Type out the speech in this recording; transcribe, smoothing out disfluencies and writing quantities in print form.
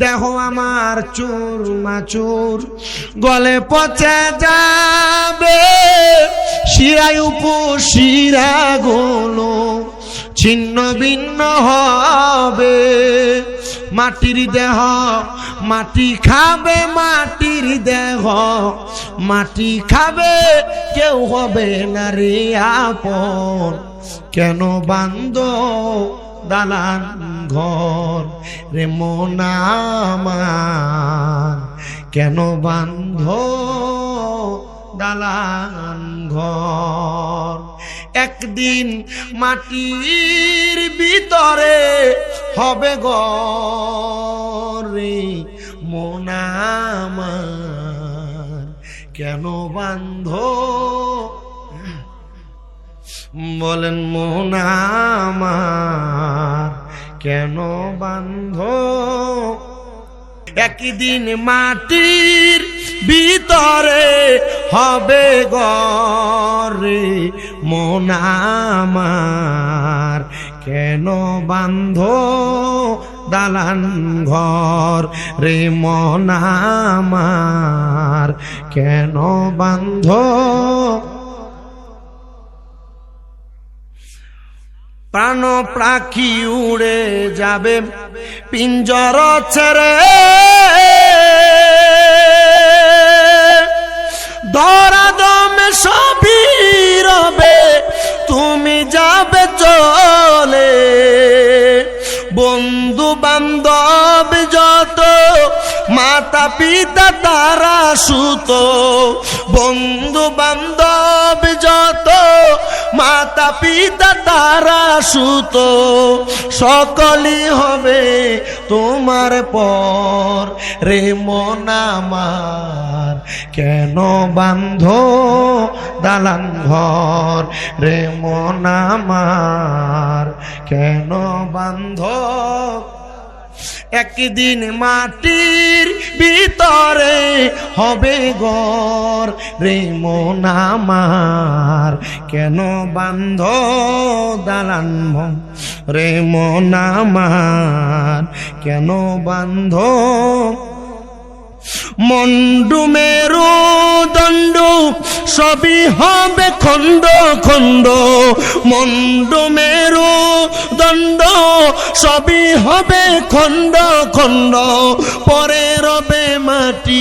দেহ আমার চুরমাচুর, গলে পচে যাবে, শিরায় উপশিরা গুলো ছিন্ন ভিন্ন হবে। মাটির দেহ মাটি খাবে, মাটির দেহ মাটি খাবে, কেউ হবে না রে আপন। কেন বান্দ দালান ঘর রে মন আমার, কেন বান্ধ দালান ঘর? একদিন মাটির ভিতরে হবে ঘর রে মন আমার, কেন বান্ধ বলেন মন আমার, কেন বান্ধ? একদিন মাটির ভিতরে হবে ঘর রে মন আমার, কেন বান্ধ দালান ঘর রে মন আমার, কেন বান্ধ? প্রাণ পাখি উড়ে যাবে পিঞ্জর ছেড়ে, ধরাধমে সবই রবে, তুমি যাবে চলে। বন্ধু বান্ধব যত, মাতা পিতা তারা সুত, বন্ধু বান্ধব যত, মাতা পিতা তারা সুত, সকলই হবে তোমার পর রে মন আমার, কেন বান্ধ দালান ঘর রে মন আমার, কেন বান্ধ? একদিন মাটির ভিতরে হবে ঘর রে মন আমার, কেন বান্ধ দালান রে মন আমার, কেন বান্ধ? মন্ডু মেরু দণ্ড সবই হবে খণ্ড খণ্ড, মন্ডু মেরু দণ্ড সবই হবে খণ্ড খণ্ড, পরে রবে মাটি